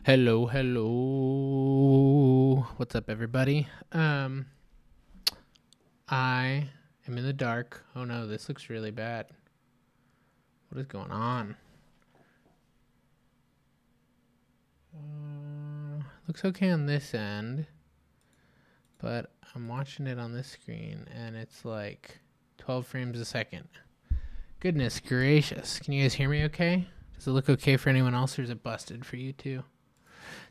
Hello, hello. What's up, everybody? I am in the dark. Oh no, this looks really bad. What is going on? Looks okay on this end, but I'm watching it on this screen and it's like 12 frames a second. Goodness gracious. Can you guys hear me okay? Does it look okay for anyone else, or is it busted for you too?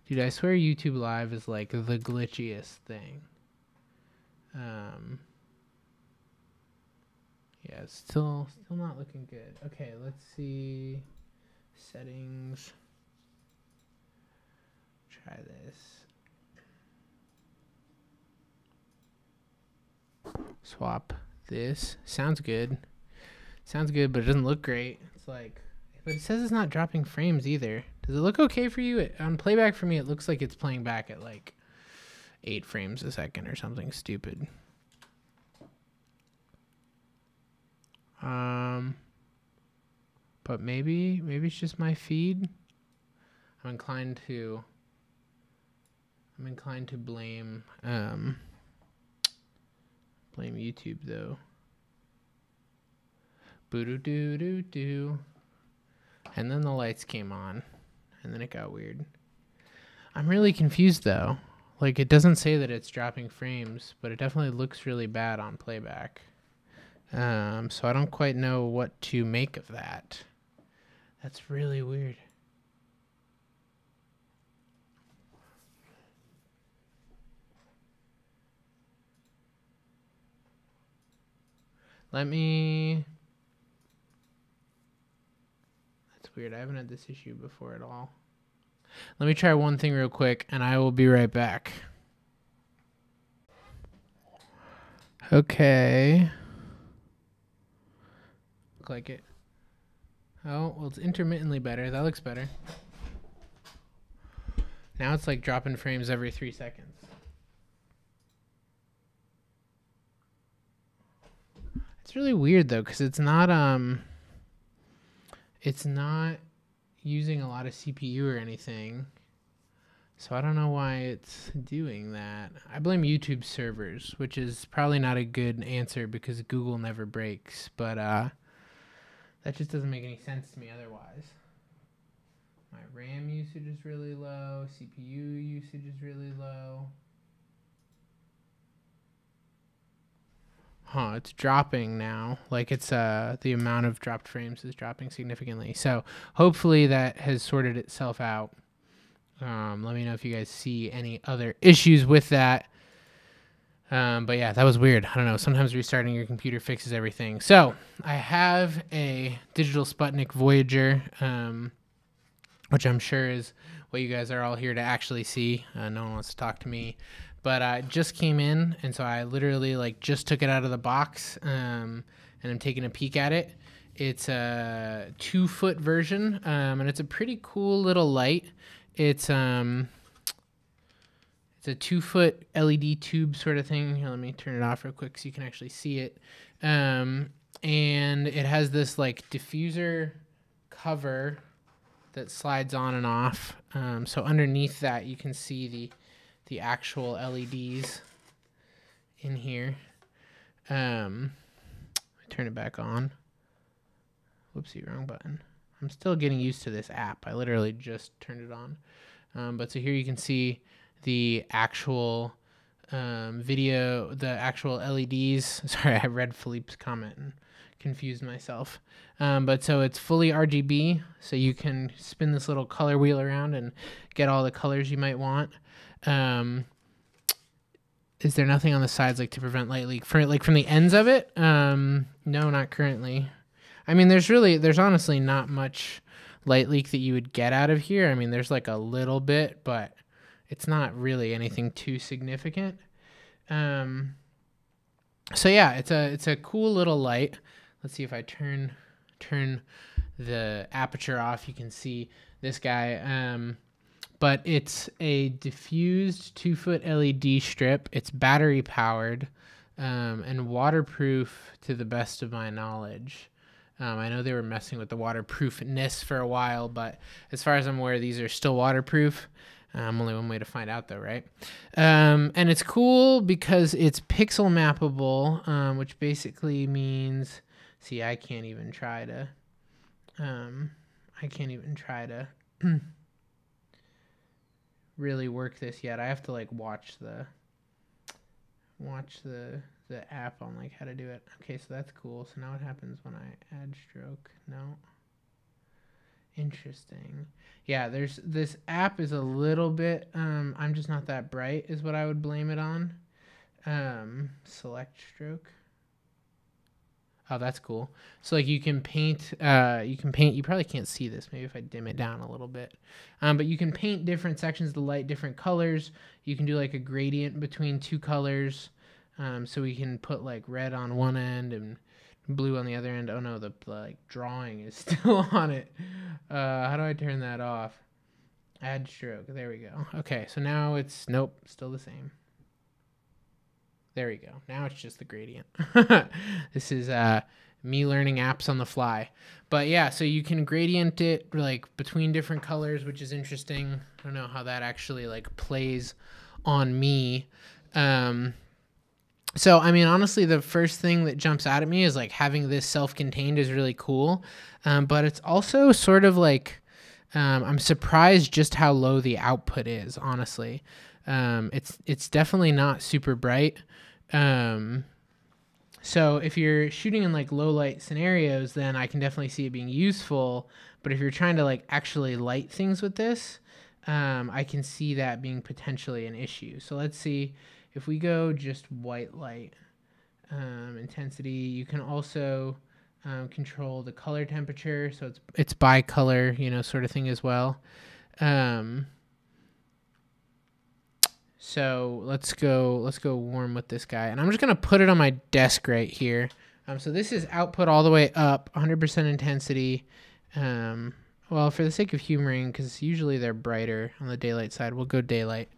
Dude, I swear YouTube Live is like the glitchiest thing. Yeah, it's still not looking good. Okay, let's see. Settings. Try this. Swap this. Sounds good. Sounds good, but it doesn't look great. It's like, but it says it's not dropping frames either. Does it look okay for you? On playback for me, it looks like it's playing back at like 8 frames a second or something stupid. But maybe it's just my feed. I'm inclined to blame YouTube though. Boo-doo-doo-doo-doo. And then the lights came on, and then it got weird. I'm really confused though. Like, it doesn't say that it's dropping frames, but it definitely looks really bad on playback. So I don't quite know what to make of that. That's really weird. That's weird. I haven't had this issue before at all. Let me try one thing real quick, and I will be right back. Okay. Look like it. Oh, well, it's intermittently better. That looks better. Now it's like dropping frames every 3 seconds. It's really weird though, because it's not using a lot of CPU or anything. So I don't know why it's doing that. I blame YouTube servers, which is probably not a good answer because Google never breaks, but that just doesn't make any sense to me otherwise. My RAM usage is really low, CPU usage is really low. Huh, it's dropping now. Like, it's the amount of dropped frames is dropping significantly. So hopefully that has sorted itself out. Let me know if you guys see any other issues with that. But yeah, that was weird. I don't know. Sometimes restarting your computer fixes everything. So I have a Digital Sputnik Voyager, which I'm sure is what you guys are all here to actually see. No one wants to talk to me. But it just came in, and so I literally like just took it out of the box, and I'm taking a peek at it. It's a 2-foot version, and it's a pretty cool little light. It's a 2-foot LED tube sort of thing. Here, let me turn it off real quick so you can actually see it. And it has this like diffuser cover that slides on and off. So underneath that, you can see the actual LEDs in here. Let me turn it back on. Whoopsie, wrong button. I'm still getting used to this app. I literally just turned it on. But so here you can see the actual video, the actual LEDs. Sorry, I read Philippe's comment and confused myself. But so it's fully RGB, so you can spin this little color wheel around and get all the colors you might want. Is there nothing on the sides like to prevent light leak from the ends of it? No, not currently. I mean, there's honestly not much light leak that you would get out of here. I mean, there's like a little bit, but it's not really anything too significant. So yeah, it's a cool little light. Let's see if I turn the aperture off. You can see this guy. But it's a diffused 2-foot LED strip. It's battery powered and waterproof to the best of my knowledge. I know they were messing with the waterproofness for a while, but as far as I'm aware, these are still waterproof. Only one way to find out though, right? And it's cool because it's pixel mappable, which basically means, see, I can't even try to really work this yet. I have to like watch the app on like how to do it. Okay, so that's cool. So now what happens when I add stroke? No. Interesting. Yeah, there's this app is a little bit I'm just not that bright is what I would blame it on. Select stroke. Oh, that's cool. So like you can paint, you probably can't see this. Maybe if I dim it down a little bit. But you can paint different sections of the light, different colors. You can do like a gradient between two colors. So we can put like red on one end and blue on the other end. Oh no, the like drawing is still on it. How do I turn that off? Add stroke. There we go. Okay, so now it's, nope, still the same. There we go. Now it's just the gradient. This is me learning apps on the fly. But yeah, so you can gradient it like between different colors, which is interesting. I don't know how that actually like plays on me. So, I mean, honestly, the first thing that jumps out at me is like having this self-contained is really cool. But it's also sort of like, I'm surprised just how low the output is, honestly. It's definitely not super bright. So if you're shooting in like low light scenarios, then I can definitely see it being useful. But if you're trying to like actually light things with this, I can see that being potentially an issue. So let's see if we go just white light intensity. You can also control the color temperature, so it's by color, you know, sort of thing as well. So let's go warm with this guy, and I'm just gonna put it on my desk right here. So this is output all the way up, 100% intensity. Well, for the sake of humoring, because usually they're brighter on the daylight side, we'll go daylight.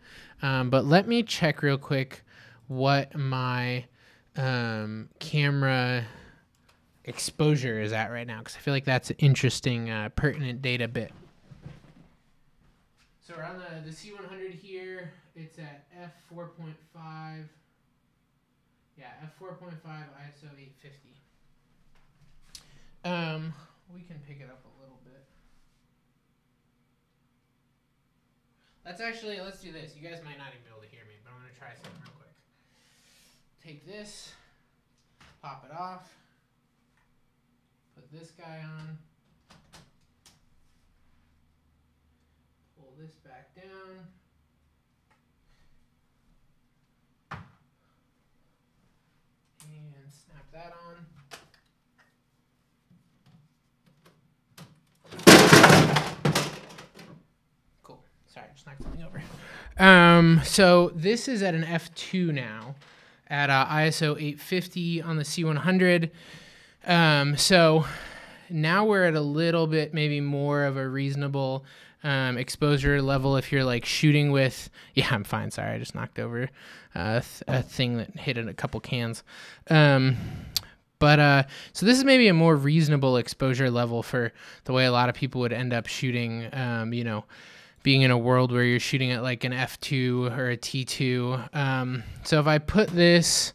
But let me check real quick what my camera exposure is at right now, because I feel like that's an interesting, pertinent data bit. So we're on the C100 here. It's at f4.5. Yeah, f4.5 ISO 850. We can pick it up a little bit. Let's do this. You guys might not even be able to hear me, but I'm going to try something real quick. Take this, pop it off, put this guy on, pull this back down, and snap that on. Cool. Sorry, just knocked something over. So this is at an f2 now, at ISO 850 on the C100. So now we're at a little bit maybe more of a reasonable exposure level if you're like shooting with, yeah, I'm fine, sorry, I just knocked over a thing that hit a couple cans. So this is maybe a more reasonable exposure level for the way a lot of people would end up shooting, you know, being in a world where you're shooting at like an f2 or a t2. So if I put this,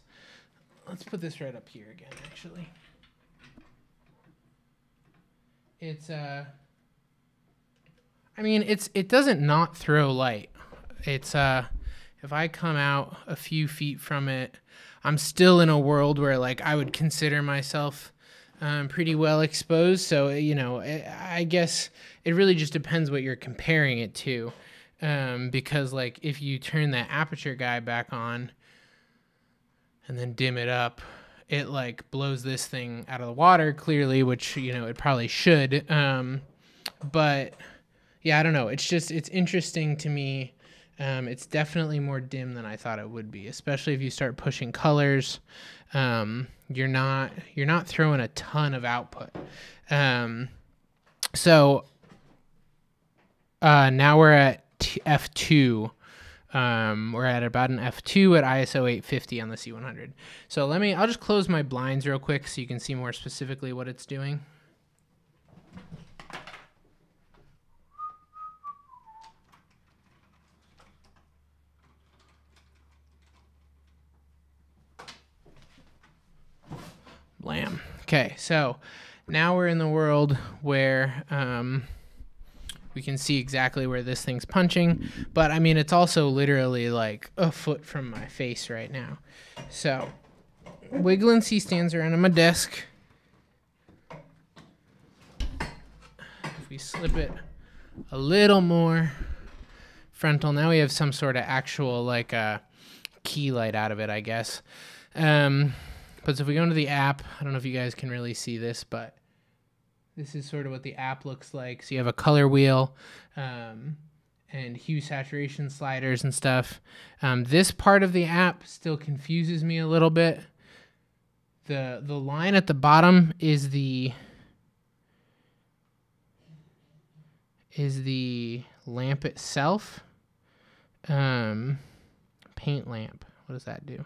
let's put this right up here again, actually. It's, I mean, it doesn't not throw light. It's, if I come out a few feet from it, I'm still in a world where like I would consider myself pretty well exposed. So, you know, I guess it really just depends what you're comparing it to. Because like if you turn that aperture guy back on and then dim it up, it like blows this thing out of the water clearly, which, you know, it probably should. But yeah, I don't know. It's interesting to me. It's definitely more dim than I thought it would be, especially if you start pushing colors. You're not throwing a ton of output. So now we're at f2. We're at about an f2 at ISO 850 on the C100. So I'll just close my blinds real quick so you can see more specifically what it's doing. Okay, so now we're in the world where we can see exactly where this thing's punching, but I mean, it's also literally like a foot from my face right now. So wiggling C stands around on my desk. If we slip it a little more frontal, now we have some sort of actual like key light out of it, I guess. But so if we go into the app, I don't know if you guys can really see this, but this is sort of what the app looks like. So you have a color wheel and hue saturation sliders and stuff. This part of the app still confuses me a little bit. The line at the bottom is the lamp itself. Paint lamp. What does that do?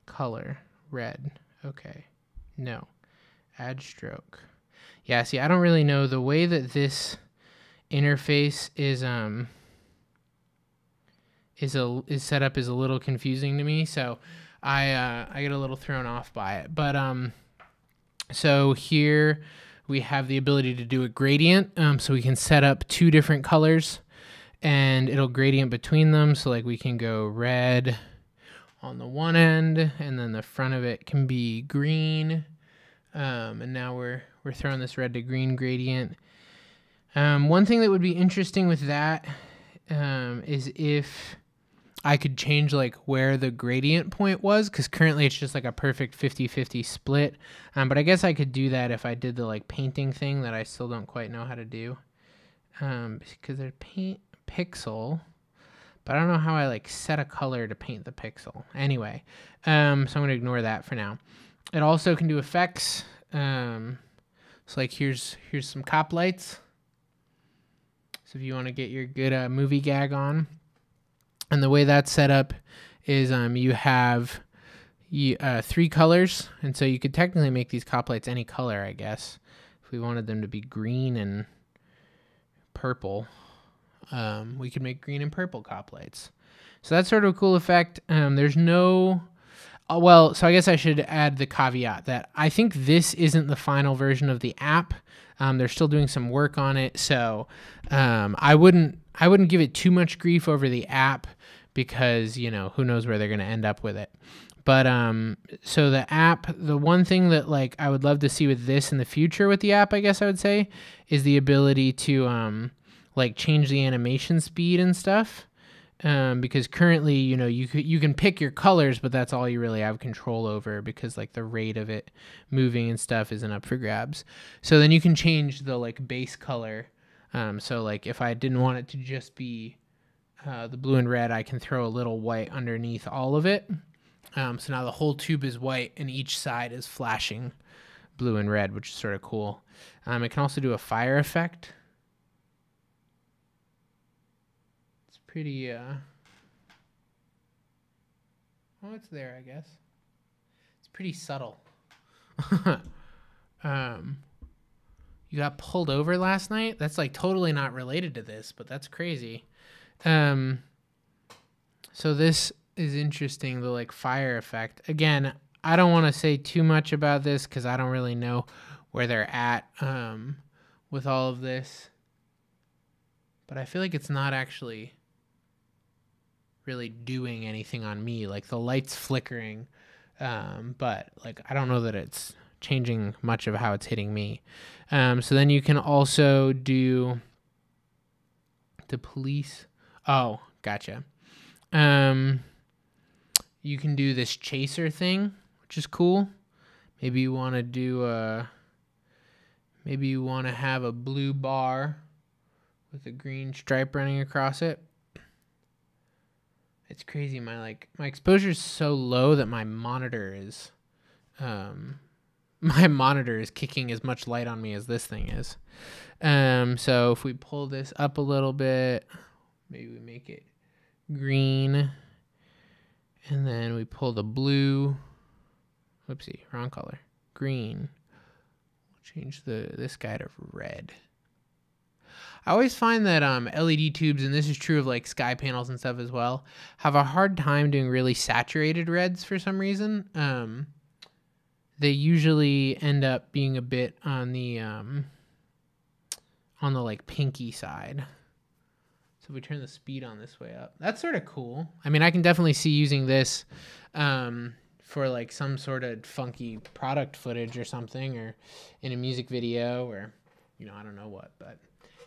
Color. Red. Okay. No. Add stroke. Yeah, see, I don't really know. The way that this interface is set up is a little confusing to me, so I get a little thrown off by it. But so here we have the ability to do a gradient, so we can set up 2 different colors and it'll gradient between them. So like we can go red on the one end and then the front of it can be green. And now we're throwing this red to green gradient. One thing that would be interesting with that is if I could change like where the gradient point was, because currently it's just like a perfect 50-50 split. But I guess I could do that if I did the like painting thing that I still don't quite know how to do. Because there's paint pixel, but I don't know how I like set a color to paint the pixel. Anyway, so I'm going to ignore that for now. It also can do effects. So like here's some cop lights. So if you want to get your good movie gag on. And the way that's set up is you have 3 colors. And so you could technically make these cop lights any color, I guess. If we wanted them to be green and purple, we could make green and purple cop lights. So that's sort of a cool effect. There's no... well, so I guess I should add the caveat that I think this isn't the final version of the app. They're still doing some work on it, so I wouldn't give it too much grief over the app because, you know, who knows where they're going to end up with it. But so the app, the one thing that like I would love to see with this in the future with the app, I guess I would say, is the ability to like change the animation speed and stuff. Because currently, you know, you can pick your colors, but that's all you really have control over because like the rate of it moving and stuff isn't up for grabs. So then you can change the like base color. So like if I didn't want it to just be the blue and red, I can throw a little white underneath all of it. So now the whole tube is white and each side is flashing blue and red, which is sort of cool. It can also do a fire effect. Pretty oh, it's there, I guess. It's pretty subtle. You got pulled over last night? That's like totally not related to this, but that's crazy. So this is interesting, the like fire effect. Again, I don't want to say too much about this because I don't really know where they're at with all of this. But I feel like it's not actually really doing anything on me. Like the light's flickering, but like I don't know that it's changing much of how it's hitting me. So then you can also do the police. Oh, gotcha. You can do this chaser thing, which is cool. Maybe you want to do maybe you want to have a blue bar with a green stripe running across it. It's crazy. My exposure is so low that my monitor is kicking as much light on me as this thing is. So if we pull this up a little bit, maybe we make it green, and then we pull the blue. Whoopsie, wrong color. Green. We'll change this guy to red. I always find that LED tubes, and this is true of like sky panels and stuff as well, have a hard time doing really saturated reds for some reason. they usually end up being a bit on the like pinky side. So if we turn the speed on this way up, that's sort of cool. I mean, I can definitely see using this for like some sort of funky product footage or something, or in a music video, or, you know, I don't know what, but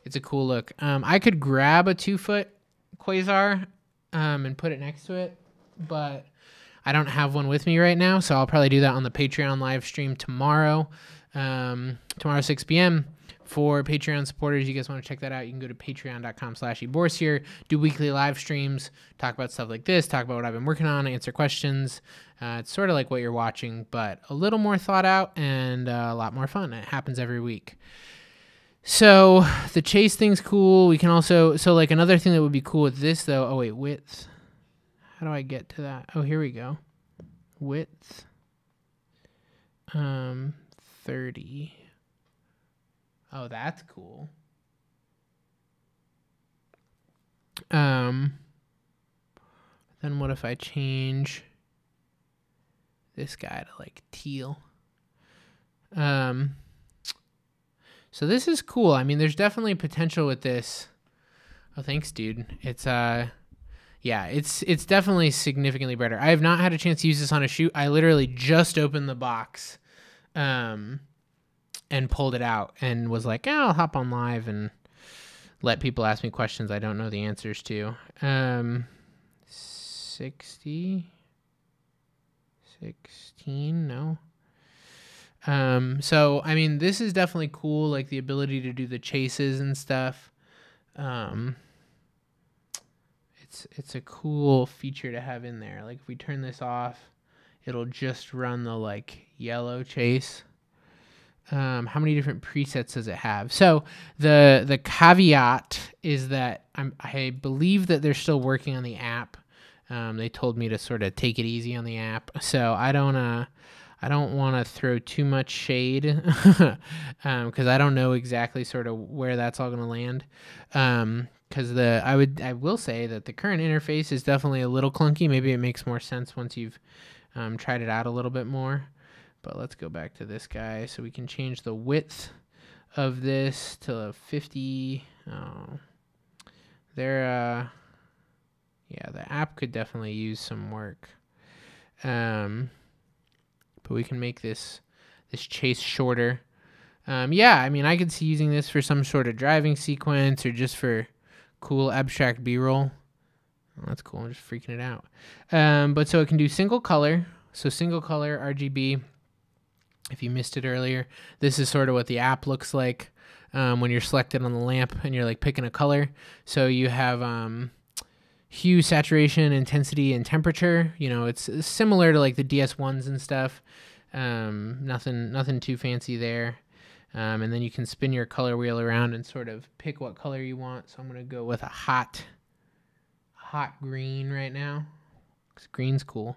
it's a cool look. I could grab a 2-foot Quasar and put it next to it, but I don't have one with me right now, so I'll probably do that on the Patreon live stream tomorrow. Tomorrow 6 p.m. For Patreon supporters, you guys want to check that out, you can go to patreon.com/eborsier, do weekly live streams, talk about stuff like this, talk about what I've been working on, answer questions. It's sort of like what you're watching, but a little more thought out and a lot more fun. It happens every week. So the chase thing's cool. We can also, so like another thing that would be cool with this though, oh wait, width. How do I get to that? Oh, here we go. Width. 30. Oh, that's cool. Then what if I change this guy to like teal? So this is cool. I mean, there's definitely potential with this. Oh, thanks, dude. It's yeah, it's definitely significantly better. I have not had a chance to use this on a shoot. I literally just opened the box and pulled it out and was like, oh, I'll hop on live and let people ask me questions I don't know the answers to. 16, no. So, I mean, this is definitely cool, like the ability to do the chases and stuff. It's a cool feature to have in there. Like if we turn this off, it'll just run the like yellow chase. How many different presets does it have? So the caveat is that I believe that they're still working on the app. They told me to sort of take it easy on the app. So I don't want to throw too much shade because I don't know exactly sort of where that's all going to land. Because I will say that the current interface is definitely a little clunky. Maybe it makes more sense once you've tried it out a little bit more. But let's go back to this guy so we can change the width of this to 50. Oh, yeah, the app could definitely use some work. But we can make this chase shorter. Yeah, I mean, I could see using this for some sort of driving sequence or just for cool abstract B-roll. Oh, that's cool. I'm just freaking it out. But so it can do single color. So single color RGB. If you missed it earlier, this is sort of what the app looks like when you're selected on the lamp and you're like picking a color. So you have hue, saturation, intensity, and temperature. You know, it's similar to like the DS1s and stuff. Nothing too fancy there. And then you can spin your color wheel around and sort of pick what color you want. So I'm going to go with a hot green right now, because green's cool.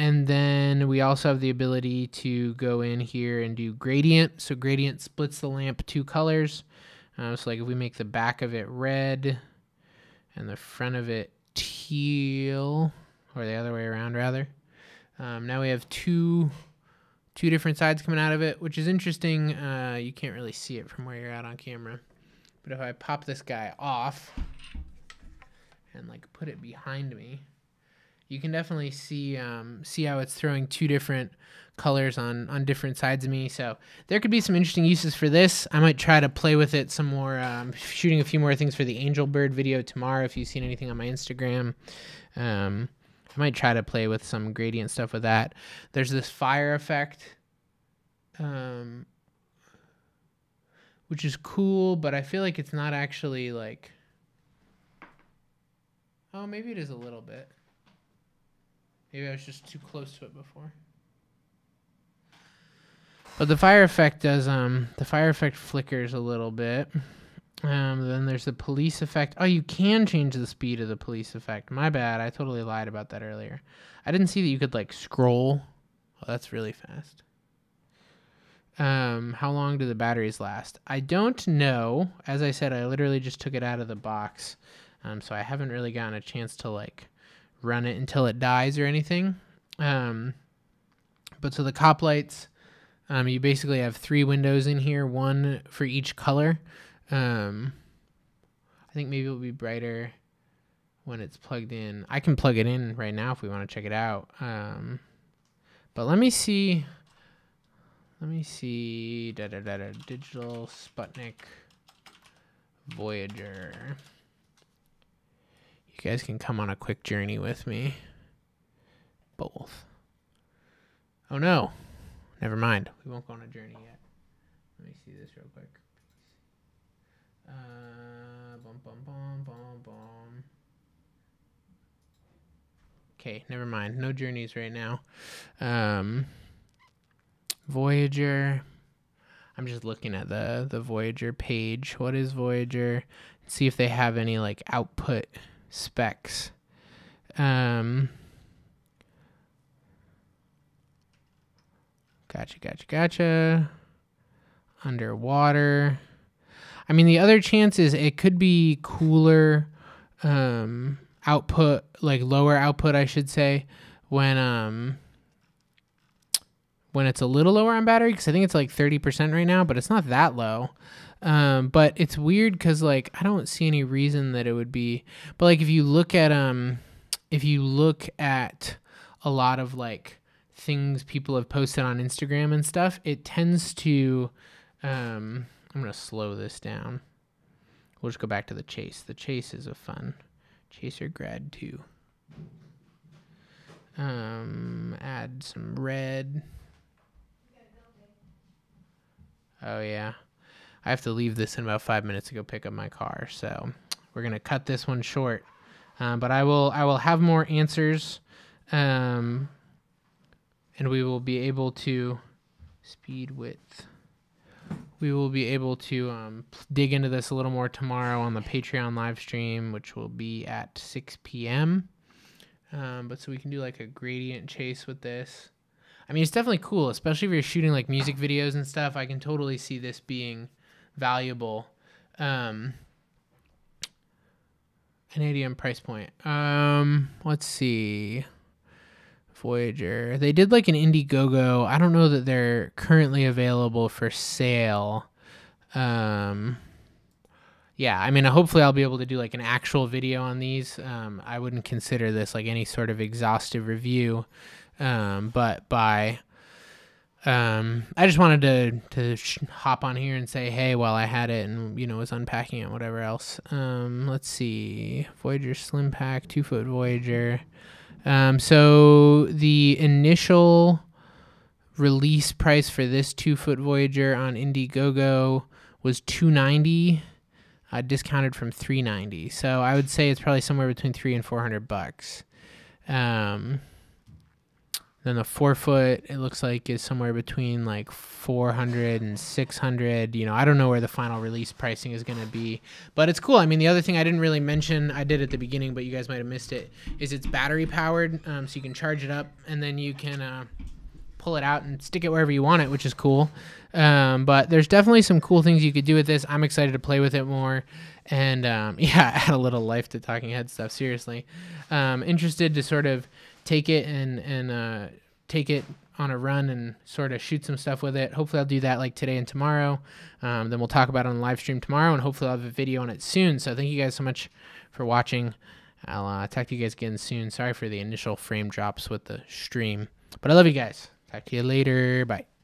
And then we also have the ability to go in here and do gradient. So gradient splits the lamp 2 colors. So like if we make the back of it red and the front of it teal, or the other way around rather. Now we have two different sides coming out of it, which is interesting. You can't really see it from where you're at on camera. But if I pop this guy off and like put it behind me, you can definitely see how it's throwing 2 different colors on different sides of me. So there could be some interesting uses for this. I might try to play with it some more, shooting a few more things for the Angel Bird video tomorrow if you've seen anything on my Instagram. I might try to play with some gradient stuff with that. There's this fire effect, which is cool, but I feel like it's not actually like... Oh, maybe it is a little bit. Maybe I was just too close to it before. But the fire effect does, the fire effect flickers a little bit. Then there's the police effect. Oh, you can change the speed of the police effect. My bad. I totally lied about that earlier. I didn't see that you could like scroll. Oh, that's really fast. How long do the batteries last? I don't know. As I said, I literally just took it out of the box. So I haven't really gotten a chance to like run it until it dies or anything. But so the cop lights, you basically have 3 windows in here, 1 for each color. I think maybe it'll be brighter when it's plugged in. I can plug it in right now if we want to check it out. But let me see. Digital Sputnik Voyager. You guys can come on a quick journey with me. Both. Oh no. Never mind. We won't go on a journey yet. Let me see this real quick. Okay, never mind. No journeys right now. Voyager. I'm just looking at the Voyager page. What is Voyager? See if they have any like output specs. Gotcha. Underwater. I mean, the other chance is it could be cooler output, like lower output, I should say, when it's a little lower on battery, because I think it's like 30% right now, but it's not that low. But it's weird because like I don't see any reason that it would be. But like if you look at a lot of like things people have posted on Instagram and stuff, it tends to I'm gonna slow this down. We'll just go back to the chase. The chase is a fun Chaser Grad 2. Add some red. Oh yeah, I have to leave this in about 5 minutes to go pick up my car, so we're gonna cut this one short. But I will have more answers, and we will be able to speed width. We will be able to dig into this a little more tomorrow on the Patreon live stream, which will be at 6 p.m. But so we can do like a gradient chase with this. I mean, it's definitely cool, especially if you're shooting like music videos and stuff. I can totally see this being valuable. An 80M price point. Let's see. Voyager. They did like an Indiegogo. I don't know that they're currently available for sale. Yeah, I mean, hopefully I'll be able to do like an actual video on these. I wouldn't consider this like any sort of exhaustive review. I just wanted to hop on here and say, hey, while I had it and, was unpacking it, whatever else. Let's see. Voyager Slim Pack, 2-foot Voyager. So the initial release price for this 2-foot Voyager on Indiegogo was $290, discounted from $390. So I would say it's probably somewhere between $300 and $400. Then the 4-foot, it looks like, is somewhere between like $400 and $600. I don't know where the final release pricing is going to be, but it's cool. I mean, the other thing I didn't really mention, I did at the beginning, but you guys might have missed it, is it's battery powered. So you can charge it up and then you can pull it out and stick it wherever you want it, which is cool. But there's definitely some cool things you could do with this. I'm excited to play with it more. And yeah, add a little life to Talking Head stuff. Seriously, interested to sort of take it and take it on a run and sort of shoot some stuff with it. Hopefully I'll do that like today and tomorrow. Then we'll talk about it on the live stream tomorrow, and hopefully I'll have a video on it soon. So thank you guys so much for watching. I'll talk to you guys again soon. Sorry for the initial frame drops with the stream, but I love you guys. Talk to you later. Bye.